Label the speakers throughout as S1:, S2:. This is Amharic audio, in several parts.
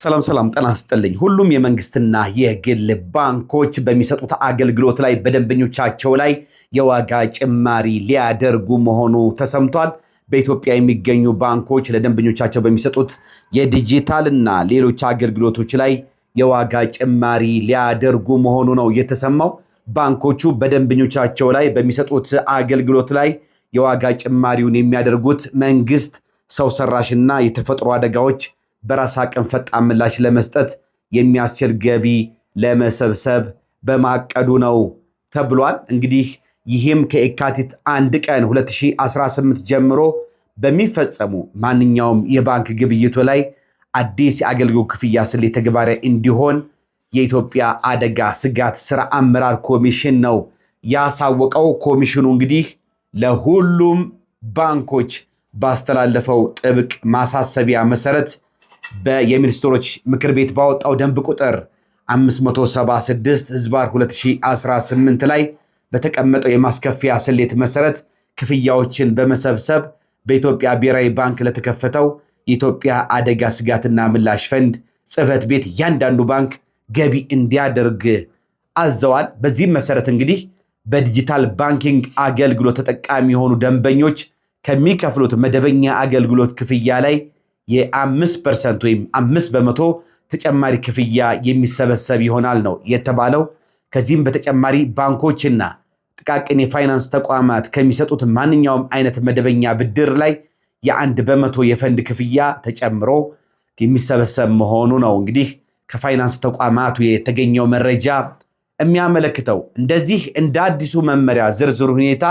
S1: ሰላም ሰላም ጤና ይስጥልኝ። ሁሉም የመንግስትና የግል ባንኮች በሚሰጡት አገልግሎት ላይ በደንበኞቻቸው ላይ የዋጋ ጭማሪ ሊያደርጉ መሆኑ ተሰምቷል። በኢትዮጵያ የሚገኙ ባንኮች ለደንበኞቻቸው በሚሰጡት የዲጂታልና ሌሎች አገልግሎቶች ላይ የዋጋ ጭማሪ ሊያደርጉ መሆኑ ነው የተሰማው። ባንኮቹ በደንበኞቻቸው ላይ በሚሰጡት አገልግሎት ላይ የዋጋ ጭማሪውን የሚያደርጉት መንግስት ሰው ሰራሽና የተፈጥሮ አደጋዎች በራስ አቅም ፈጣን ምላሽ ለመስጠት የሚያስችል ገቢ ለመሰብሰብ በማቀዱ ነው ተብሏል። እንግዲህ ይህም ከየካቲት 1 ቀን 2018 ጀምሮ በሚፈጸሙ ማንኛውም የባንክ ግብይቱ ላይ አዲስ የአገልግሎት ክፍያ ስሌት ተግባራዊ እንዲሆን የኢትዮጵያ አደጋ ስጋት ስራ አመራር ኮሚሽን ነው ያሳወቀው። ኮሚሽኑ እንግዲህ ለሁሉም ባንኮች ባስተላለፈው ጥብቅ ማሳሰቢያ መሰረት የሚኒስትሮች ምክር ቤት ባወጣው ደንብ ቁጥር 576/2018 ላይ በተቀመጠው የማስከፊያ ስሌት መሰረት ክፍያዎችን በመሰብሰብ በኢትዮጵያ ብሔራዊ ባንክ ለተከፈተው የኢትዮጵያ አደጋ ስጋትና ምላሽ ፈንድ ጽሕፈት ቤት እያንዳንዱ ባንክ ገቢ እንዲያደርግ አዘዋል። በዚህም መሰረት እንግዲህ በዲጂታል ባንኪንግ አገልግሎት ተጠቃሚ የሆኑ ደንበኞች ከሚከፍሉት መደበኛ አገልግሎት ክፍያ ላይ የ5% ወይም 5% ተጨማሪ ክፍያ የሚሰበሰብ ይሆናል ነው የተባለው። ከዚህም በተጨማሪ ባንኮችና ጥቃቅን የፋይናንስ ተቋማት ከሚሰጡት ማንኛውም አይነት መደበኛ ብድር ላይ የ1% የፈንድ ክፍያ ተጨምሮ የሚሰበሰብ መሆኑ ነው እንግዲህ ከፋይናንስ ተቋማቱ የተገኘው መረጃ የሚያመለክተው። እንደዚህ እንደ አዲሱ መመሪያ ዝርዝር ሁኔታ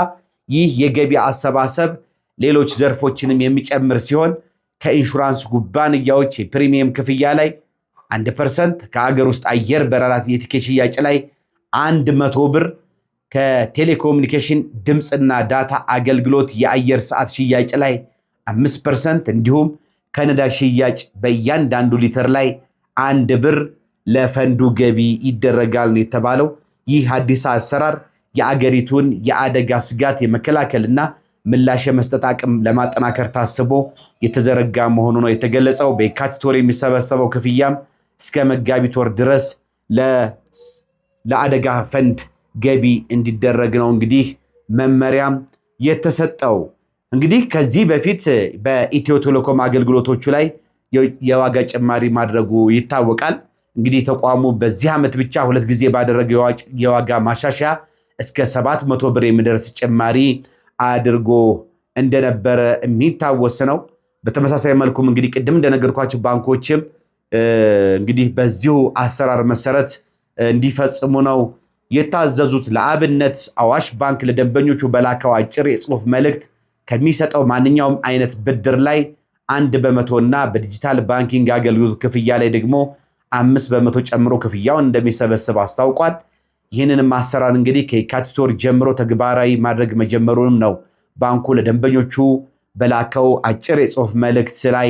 S1: ይህ የገቢ አሰባሰብ ሌሎች ዘርፎችንም የሚጨምር ሲሆን ከኢንሹራንስ ኩባንያዎች የፕሪሚየም ክፍያ ላይ 1%፣ ከአገር ውስጥ አየር በረራ የቲኬት ሽያጭ ላይ 100 ብር፣ ከቴሌኮሙኒኬሽን ድምፅና ዳታ አገልግሎት የአየር ሰዓት ሽያጭ ላይ 5%፣ እንዲሁም ከነዳጅ ሽያጭ በእያንዳንዱ ሊትር ላይ 1 ብር ለፈንዱ ገቢ ይደረጋል ነው የተባለው። ይህ አዲስ አሰራር የአገሪቱን የአደጋ ስጋት የመከላከልና ምላሽ የመስጠት አቅም ለማጠናከር ታስቦ የተዘረጋ መሆኑ ነው የተገለጸው። በየካቲት ወር የሚሰበሰበው ክፍያም እስከ መጋቢት ወር ድረስ ለአደጋ ፈንድ ገቢ እንዲደረግ ነው እንግዲህ መመሪያም የተሰጠው። እንግዲህ ከዚህ በፊት በኢትዮ ቴሌኮም አገልግሎቶቹ ላይ የዋጋ ጭማሪ ማድረጉ ይታወቃል። እንግዲህ ተቋሙ በዚህ ዓመት ብቻ 2 ጊዜ ባደረገው የዋጋ ማሻሻያ እስከ 700 ብር የሚደርስ ጭማሪ አድርጎ እንደነበረ የሚታወስ ነው። በተመሳሳይ መልኩም እንግዲህ ቅድም እንደነገርኳችሁ ባንኮችም እንግዲህ በዚሁ አሰራር መሰረት እንዲፈጽሙ ነው የታዘዙት። ለአብነት አዋሽ ባንክ ለደንበኞቹ በላከው አጭር የጽሑፍ መልእክት ከሚሰጠው ማንኛውም አይነት ብድር ላይ 1% እና በዲጂታል ባንኪንግ አገልግሎት ክፍያ ላይ ደግሞ 5% ጨምሮ ክፍያውን እንደሚሰበስብ አስታውቋል። ይህንንም አሰራር እንግዲህ ከየካቲት ወር ጀምሮ ተግባራዊ ማድረግ መጀመሩንም ነው ባንኩ ለደንበኞቹ በላከው አጭር የጽሑፍ መልእክት ላይ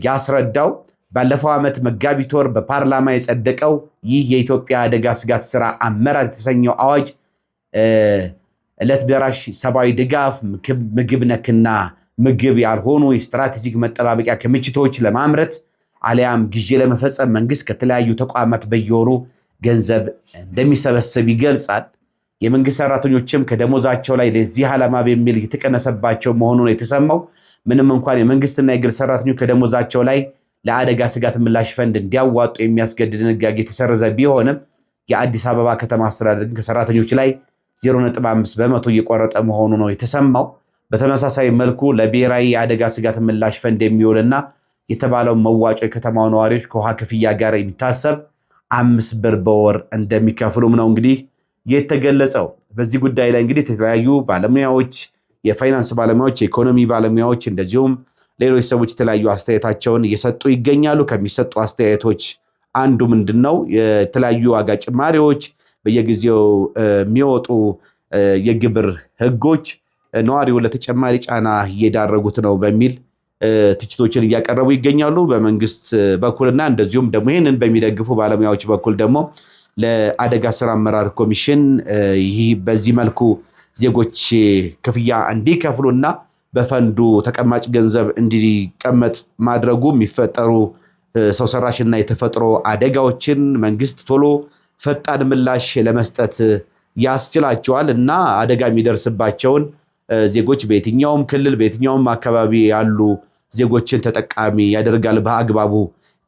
S1: ያስረዳው። ባለፈው ዓመት መጋቢት ወር በፓርላማ የጸደቀው ይህ የኢትዮጵያ አደጋ ስጋት ስራ አመራር የተሰኘው አዋጅ ዕለት ደራሽ ሰብአዊ ድጋፍ፣ ምግብ ነክና ምግብ ያልሆኑ የስትራቴጂክ መጠባበቂያ ክምችቶች ለማምረት አሊያም ግዢ ለመፈጸም መንግስት ከተለያዩ ተቋማት በየወሩ ገንዘብ እንደሚሰበስብ ይገልጻል። የመንግስት ሰራተኞችም ከደሞዛቸው ላይ ለዚህ ዓላማ በሚል የተቀነሰባቸው መሆኑን የተሰማው። ምንም እንኳን የመንግስትና የግል ሰራተኞች ከደሞዛቸው ላይ ለአደጋ ስጋት ምላሽ ፈንድ እንዲያዋጡ የሚያስገድድ ድንጋጌ የተሰረዘ ቢሆንም የአዲስ አበባ ከተማ አስተዳደር ግን ከሰራተኞች ላይ 0.5% እየቆረጠ መሆኑ ነው የተሰማው። በተመሳሳይ መልኩ ለብሔራዊ የአደጋ ስጋት ምላሽ ፈንድ የሚውልና የተባለው መዋጮ የከተማው ነዋሪዎች ከውሃ ክፍያ ጋር የሚታሰብ 5 ብር በወር እንደሚከፍሉም ነው እንግዲህ የተገለጸው። በዚህ ጉዳይ ላይ እንግዲህ የተለያዩ ባለሙያዎች፣ የፋይናንስ ባለሙያዎች፣ የኢኮኖሚ ባለሙያዎች እንደዚሁም ሌሎች ሰዎች የተለያዩ አስተያየታቸውን እየሰጡ ይገኛሉ። ከሚሰጡ አስተያየቶች አንዱ ምንድነው? የተለያዩ ዋጋ ጭማሪዎች፣ በየጊዜው የሚወጡ የግብር ህጎች ነዋሪውን ለተጨማሪ ጫና እየዳረጉት ነው በሚል ትችቶችን እያቀረቡ ይገኛሉ። በመንግስት በኩልና እንደዚሁም ደግሞ ይህንን በሚደግፉ ባለሙያዎች በኩል ደግሞ ለአደጋ ስራ አመራር ኮሚሽን ይህ በዚህ መልኩ ዜጎች ክፍያ እንዲከፍሉና በፈንዱ ተቀማጭ ገንዘብ እንዲቀመጥ ማድረጉ የሚፈጠሩ ሰው ሰራሽና የተፈጥሮ አደጋዎችን መንግስት ቶሎ ፈጣን ምላሽ ለመስጠት ያስችላቸዋል እና አደጋ የሚደርስባቸውን ዜጎች በየትኛውም ክልል በየትኛውም አካባቢ ያሉ ዜጎችን ተጠቃሚ ያደርጋል በአግባቡ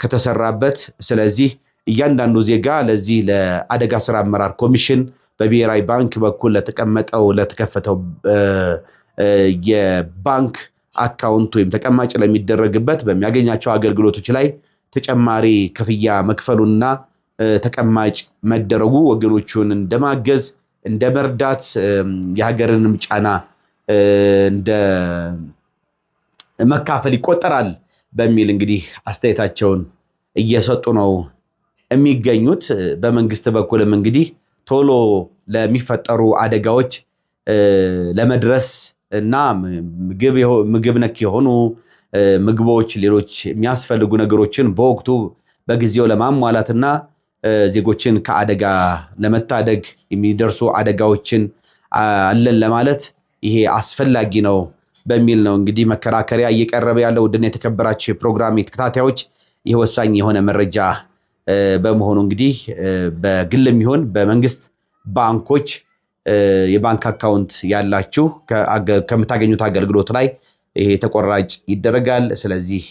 S1: ከተሰራበት። ስለዚህ እያንዳንዱ ዜጋ ለዚህ ለአደጋ ስራ አመራር ኮሚሽን በብሔራዊ ባንክ በኩል ለተከፈተው የባንክ አካውንት ወይም ተቀማጭ ለሚደረግበት በሚያገኛቸው አገልግሎቶች ላይ ተጨማሪ ክፍያ መክፈሉና ተቀማጭ መደረጉ ወገኖቹን እንደማገዝ እንደመርዳት የሀገርንም ጫና እንደ መካፈል ይቆጠራል በሚል እንግዲህ አስተያየታቸውን እየሰጡ ነው የሚገኙት። በመንግስት በኩልም እንግዲህ ቶሎ ለሚፈጠሩ አደጋዎች ለመድረስ እና ምግብ ነክ የሆኑ ምግቦች ሌሎች የሚያስፈልጉ ነገሮችን በወቅቱ በጊዜው ለማሟላትና ዜጎችን ከአደጋ ለመታደግ የሚደርሱ አደጋዎችን አለን ለማለት ይሄ አስፈላጊ ነው በሚል ነው እንግዲህ መከራከሪያ እየቀረበ ያለው። ውድና የተከበራችሁ የፕሮግራም ተከታታዮች ይህ ወሳኝ የሆነ መረጃ በመሆኑ እንግዲህ በግልም ይሁን በመንግስት ባንኮች የባንክ አካውንት ያላችሁ ከምታገኙት አገልግሎት ላይ ይሄ ተቆራጭ ይደረጋል። ስለዚህ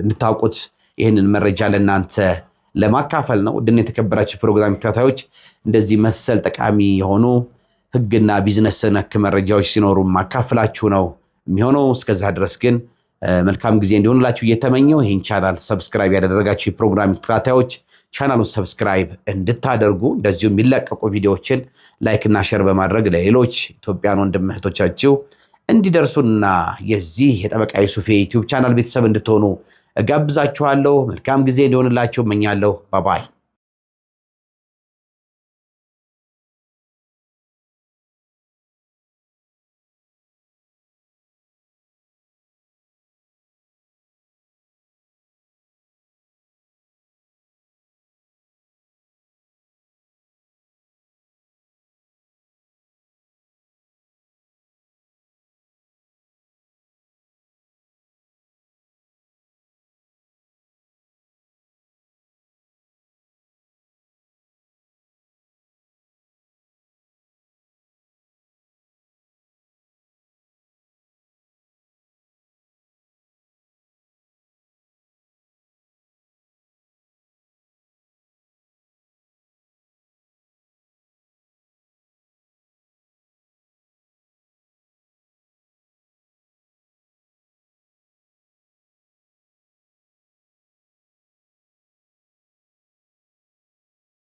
S1: እንድታውቁት ይህንን መረጃ ለእናንተ ለማካፈል ነው። ውድና የተከበራችሁ ፕሮግራም ተከታታዮች እንደዚህ መሰል ጠቃሚ የሆኑ ህግና ቢዝነስ ነክ መረጃዎች ሲኖሩ ማካፈላችሁ ነው የሚሆነው። እስከዛ ድረስ ግን መልካም ጊዜ እንዲሆንላችሁ እየተመኘው ይህን ቻናል ሰብስክራይብ ያደረጋችሁ የፕሮግራም ተከታታዮች ቻናሉን ሰብስክራይብ እንድታደርጉ እንደዚሁ የሚለቀቁ ቪዲዮዎችን ላይክ እና ሼር በማድረግ ለሌሎች ኢትዮጵያን ወንድም እህቶቻችሁ እንዲደርሱና የዚህ የጠበቃ ዩሱፍ ዩቲዩብ ቻናል ቤተሰብ እንድትሆኑ እጋብዛችኋለሁ። መልካም ጊዜ እንዲሆንላችሁ እመኛለሁ። ባባይ